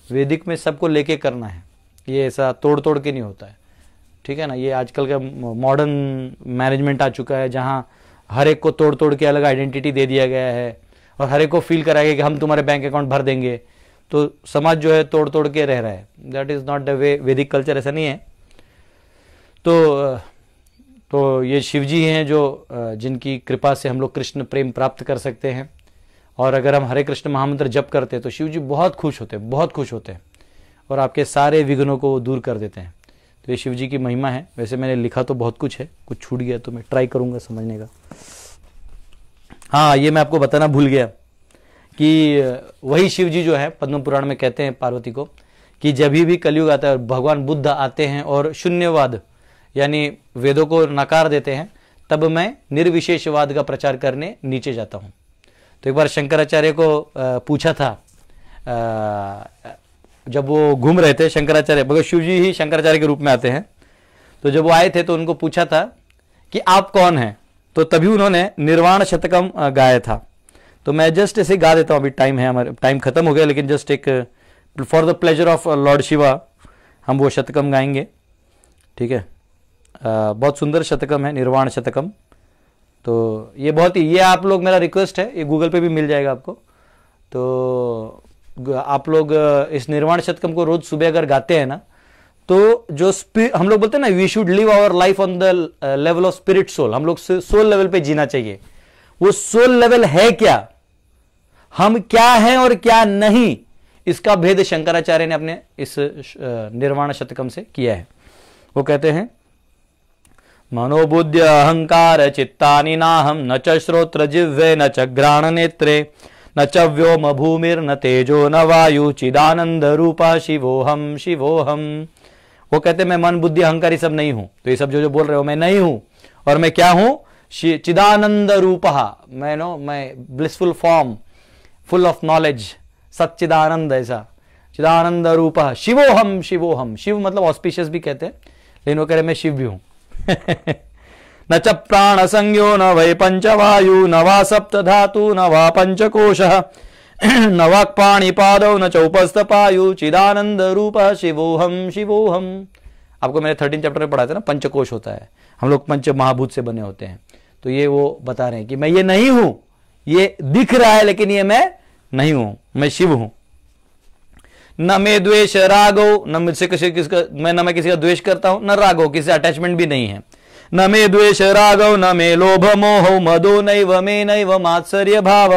वैदिक में सबको लेके करना है, ये ऐसा तोड़ तोड़ के नहीं होता है, ठीक है ना। ये आजकल का मॉडर्न मैनेजमेंट आ चुका है जहाँ हर एक को तोड़ तोड़ के अलग आइडेंटिटी दे दिया गया है और हर एक को फील कराया कि हम तुम्हारे बैंक अकाउंट भर देंगे। तो समाज जो है तोड़ तोड़ के रह रहा है। That is not the way वैदिक कल्चर, ऐसा नहीं है। तो ये शिव जी हैं जो जिनकी कृपा से हम लोग कृष्ण प्रेम प्राप्त कर सकते हैं। और अगर हम हरे कृष्ण महामंत्र जप करते हैं तो शिव जी बहुत खुश होते हैं, बहुत खुश होते हैं और आपके सारे विघ्नों को दूर कर देते हैं। तो ये शिव जी की महिमा है। वैसे मैंने लिखा तो बहुत कुछ है, कुछ छूट गया तो मैं ट्राई करूंगा समझने का। हाँ, ये मैं आपको बताना भूल गया कि वही शिव जी जो है पद्म पुराण में कहते हैं पार्वती को कि जब भी कलयुग आता है और भगवान बुद्ध आते हैं और शून्यवाद यानी वेदों को नकार देते हैं, तब मैं निर्विशेषवाद का प्रचार करने नीचे जाता हूँ। तो एक बार शंकराचार्य को पूछा था, जब वो घूम रहे थे शंकराचार्य, भगवान शिव जी ही शंकराचार्य के रूप में आते हैं, तो जब वो आए थे तो उनको पूछा था कि आप कौन हैं, तो तभी उन्होंने निर्वाण शतकम गाया था। तो मैं जस्ट ऐसे गा देता हूँ, अभी टाइम है, हमारे टाइम खत्म हो गया, लेकिन जस्ट एक for the pleasure of Lord Shiva हम वो शतकम गाएंगे, ठीक है। बहुत सुंदर शतकम है, निर्वाण शतकम। तो ये बहुत ही, ये आप लोग, मेरा रिक्वेस्ट है, ये गूगल पे भी मिल जाएगा आपको। तो आप लोग इस निर्वाण शतकम को रोज सुबह अगर गाते हैं ना, तो जो हम लोग बोलते हैं ना, we should live our life on the level of spirit soul, हम लोग सोल लेवल पे जीना चाहिए। वो सोल लेवल है क्या, हम क्या हैं और क्या नहीं, इसका भेद शंकराचार्य ने अपने इस निर्वाण शतकम से किया है। वो कहते हैं, मनोबुद्धि अहंकार चित्तानि नाहम न च श्रोत्र जिह्वे न च घ्राण नेत्रे न च व्योम भूमिर्न तेजो न वायु चिदानंद रूपा शिवोहम शिवोहम। वो कहते मैं मन बुद्धि अहंकार ये सब नहीं हूं। तो ये सब जो बोल रहे हो मैं नहीं हूं, और मैं क्या हूं, चिदानंद रूपा, मैं blissful form, full of knowledge, सच्चिदानंद, ऐसा चिदानंद रूपा शिवोहम शिवोहम। शिव मतलब ऑस्पिशियस भी कहते हैं, लेकिन वो कह रहे मैं शिव भी हूं। न च प्राण संज्ञो न वै पंचवायु न वा सप्त धातु न वा पंचकोश न वाक्पाणि पादौ न चौपस्थ पायु चिदानंद रूप शिवोहम शिवोहम। आपको मैंने 13 चैप्टर में पढ़ाया था ना, पंचकोश होता है, हम लोग पंच महाभूत से बने होते हैं। तो ये वो बता रहे हैं कि मैं ये नहीं हूं, ये दिख रहा है लेकिन ये मैं नहीं हूं, मैं शिव हूं। न मैं द्वेष रागो, न मुझसे किसका मैं किसी का द्वेष करता हूं, न रागो, किसी अटैचमेंट भी नहीं है। न मे द्वेष रागो न मे लोभ मोहो मदो नैव मे नैव मात्सर्य भाव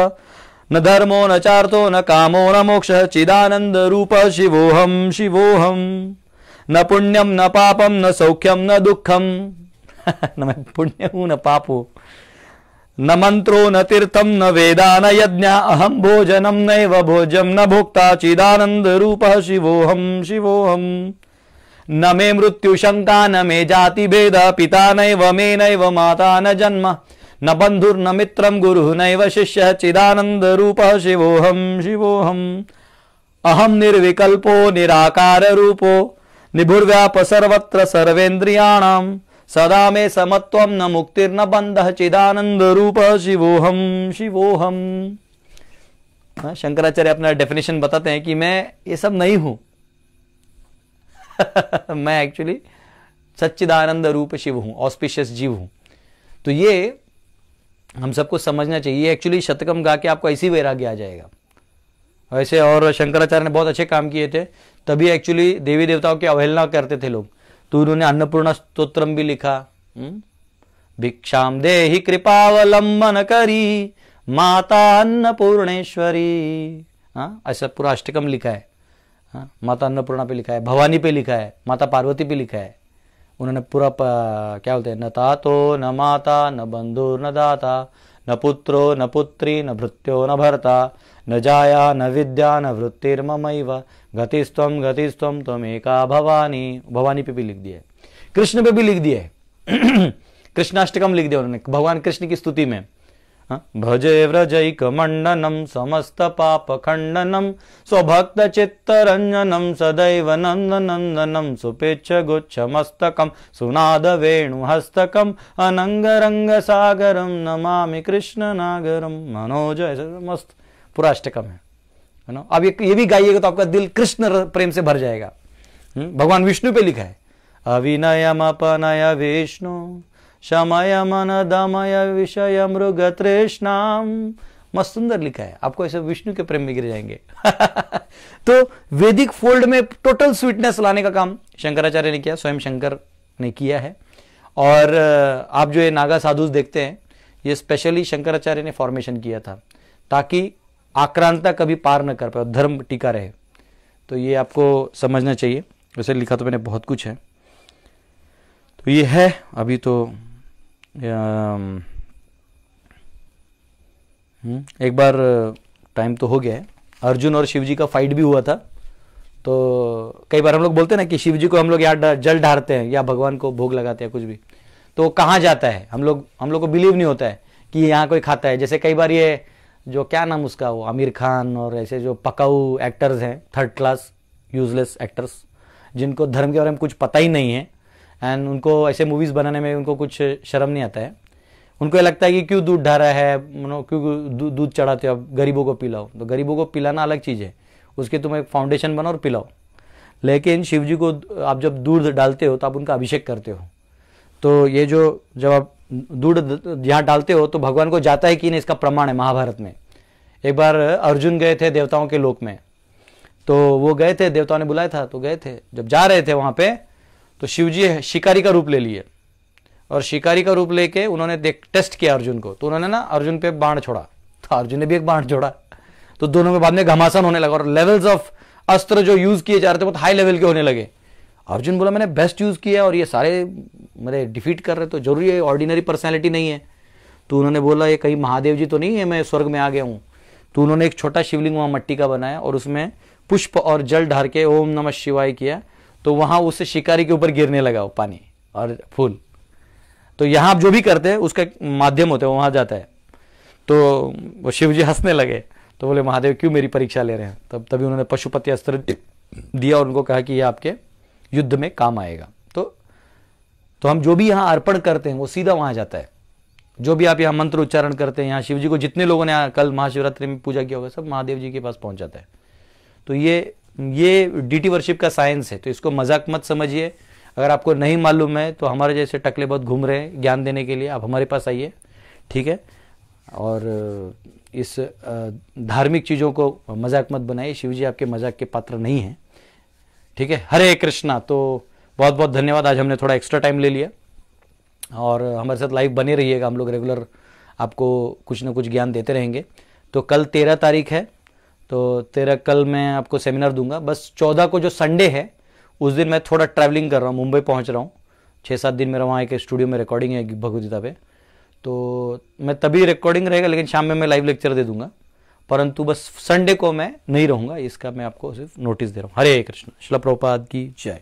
न धर्मो न चार्थो न कामो न मोक्ष चिदानंद रूप शिवोहम शिवोहम। न पुण्यम न पापम न सौख्यम न दुखम न मैं पुण्य हूं न पाप हूं। न मंत्रो न तीर्थम न वेदा न यज्ञ अहम भोजनम नैव भोजम न भोक्ता चिदानंद रूप शिवोहम शिवोहम। न मे मृत्यु शंका न मे जाति भेद पिता नैव मे नैव माता न जन्म न बंधुर्न मित्रम गुरु नैव शिष्य चिदानंद रूप शिवोहम शिवोहम। अहम निर्विकल्पो निराकार रूपो निभुर्व्याप सर्वत्र सर्वेन्द्रियाणाम सदा में समत्वम न मुक्तिर्न बंधः चिदानंद रूप शिवोहम शिवोहम। शंकराचार्य अपना डेफिनेशन बताते हैं कि मैं ये सब नहीं हूं मैं एक्चुअली सच्चिदानंद रूप शिव हूं, ऑस्पिशियस जीव हूं। तो ये हम सबको समझना चाहिए। ये एक्चुअली शतकम गा के आपको ऐसी वैराग्य आ जाएगा वैसे। और शंकराचार्य ने बहुत अच्छे काम किए थे, तभी एक्चुअली देवी देवताओं की अवहेलना करते थे लोग। तो उन्होंने अन्नपूर्णा स्तोत्रम भी लिखा, भिक्षाम देहि कृपावलंबन करी माता अन्नपूर्णेश्वरी। ऐसा पूरा अष्टकम लिखा है। माता अन्नपूर्णा पे लिखा है, भवानी पे लिखा है, माता पार्वती पे लिखा है। उन्होंने पूरा क्या बोलते हैं, न तातो न माता न बंधु न दाता न पुत्रो न पुत्री न भृत्यो न भर्ता न जाया न विद्या न वृत्तिर्ममैव गतिस्त्वम त्वमेका भवानी। भवानी पे भी लिख दिया है, कृष्ण पे भी लिख दिया है। कृष्णाष्टकम लिख दिया उन्होंने भगवान कृष्ण की स्तुति में। भजे व्रजैक मंडनम समस्त पाप खंडनम स्वभक्त चित्त रंजनम सदैव नंद नंदनम सुपेच्छ गुच्छ मस्तकम सुनाद वेणु हस्तकम अनंग रंग सागरम नमामि कृष्ण नागरम मनोज। मस्त पूरा अष्टकम है ना। अब ये भी गाइएगा तो आपका दिल कृष्ण प्रेम से भर जाएगा। भगवान विष्णु पे लिखा है, अविनयम अपनय विष्णु शमय मन दमय विषय मृग तृष्णाम। मस्त सुंदर लिखा है, आपको ऐसे विष्णु के प्रेम में गिर जाएंगे। तो वैदिक फोल्ड में टोटल स्वीटनेस लाने का काम शंकराचार्य ने किया, स्वयं शंकर ने किया है। और आप जो ये नागा साधुस देखते हैं, ये स्पेशली शंकराचार्य ने फॉर्मेशन किया था ताकि आक्रांता कभी पार न कर पाए, धर्म टिका रहे। तो ये आपको समझना चाहिए। वैसे लिखा तो मैंने बहुत कुछ है, तो ये है अभी तो एक बार टाइम तो हो गया है। अर्जुन और शिव जी का फाइट भी हुआ था, तो कई बार हम लोग बोलते हैं ना कि शिव जी को हम लोग यहाँ जल ढारते हैं या भगवान को भोग लगाते हैं कुछ भी, तो कहाँ जाता है, हम लोग को बिलीव नहीं होता है कि यहाँ कोई खाता है। जैसे कई बार ये जो क्या नाम उसका, वो आमिर खान और ऐसे जो पकाऊ एक्टर्स हैं, थर्ड क्लास यूजलेस एक्टर्स, जिनको धर्म के बारे में कुछ पता ही नहीं है एंड उनको ऐसे मूवीज़ बनाने में उनको कुछ शर्म नहीं आता है। उनको ये लगता है कि क्यों दूध ढारा है, क्यों दूध चढ़ाते हो, अब गरीबों को पिलाओ। तो गरीबों को पिलाना अलग चीज़ है, उसके तुम एक फाउंडेशन बनाओ और पिलाओ। लेकिन शिव जी को आप जब दूध डालते हो तो आप उनका अभिषेक करते हो। तो ये जो जब आप दूध यहाँ डालते हो तो भगवान को जाता है कि नहीं, इसका प्रमाण है महाभारत में। एक बार अर्जुन गए थे देवताओं के लोक में, तो वो गए थे, देवताओं ने बुलाया था तो गए थे। जब जा रहे थे वहाँ पे तो शिव जी शिकारी का रूप ले लिए, और शिकारी का रूप लेके उन्होंने टेस्ट किया अर्जुन को। तो उन्होंने ना अर्जुन पे बाण छोड़ा, तो अर्जुन ने भी एक बाण छोड़ा, तो दोनों में बाद में घमासान होने लगा और लेवल्स ऑफ अस्त्र जो यूज किए जा रहे थे बहुत हाई लेवल के होने लगे। अर्जुन बोला मैंने बेस्ट यूज किया और ये सारे मेरे डिफीट कर रहे, तो जरूरी है, ऑर्डिनरी पर्सनैलिटी नहीं है। तो उन्होंने बोला ये कहीं महादेव जी तो नहीं है, मैं स्वर्ग में आ गया हूँ। तो उन्होंने एक छोटा शिवलिंग वहाँ मट्टी का बनाया और उसमें पुष्प और जल ढार के ओम नमः शिवाय किया, तो वहाँ उससे शिकारी के ऊपर गिरने लगा वो पानी और फूल। तो यहाँ आप जो भी करते हैं उसका माध्यम होता है, वहाँ जाता है। तो वो शिव जी हंसने लगे, तो बोले महादेव क्यों मेरी परीक्षा ले रहे हैं। तभी उन्होंने पशुपति अस्त्र दिया और उनको कहा कि ये आपके युद्ध में काम आएगा। तो हम जो भी यहाँ अर्पण करते हैं वो सीधा वहाँ जाता है। जो भी आप यहाँ मंत्र उच्चारण करते हैं, यहाँ शिव जी को जितने लोगों ने कल महाशिवरात्रि में पूजा किया होगा सब महादेव जी के पास पहुँच जाता है। तो ये डीटी वर्शिप का साइंस है, तो इसको मजाक मत समझिए। अगर आपको नहीं मालूम है तो हमारे जैसे टकले बहुत घूम रहे हैं ज्ञान देने के लिए, आप हमारे पास आइए, ठीक है। और इस धार्मिक चीज़ों को मजाक मत बनाइए, शिव जी आपके मजाक के पात्र नहीं हैं, ठीक है। हरे कृष्णा। तो बहुत बहुत धन्यवाद, आज हमने थोड़ा एक्स्ट्रा टाइम ले लिया और हमारे साथ लाइव बने रहिएगा, हम लोग रेगुलर आपको कुछ ना कुछ ज्ञान देते रहेंगे। तो कल 13 तारीख है, तो 13 कल मैं आपको सेमिनार दूंगा। बस 14 को जो संडे है उस दिन मैं थोड़ा ट्रैवलिंग कर रहा हूँ, मुंबई पहुँच रहा हूँ, 6-7 दिन मेरा वहाँ एक स्टूडियो में रिकॉर्डिंग है भगवद गीता पे, तो मैं तभी रिकॉर्डिंग रहेगा, लेकिन शाम में मैं लाइव लेक्चर दे दूंगा। परंतु बस संडे को मैं नहीं रहूँगा, इसका मैं आपको सिर्फ नोटिस दे रहा हूँ। हरे कृष्ण। श्रील प्रभुपाद की जय।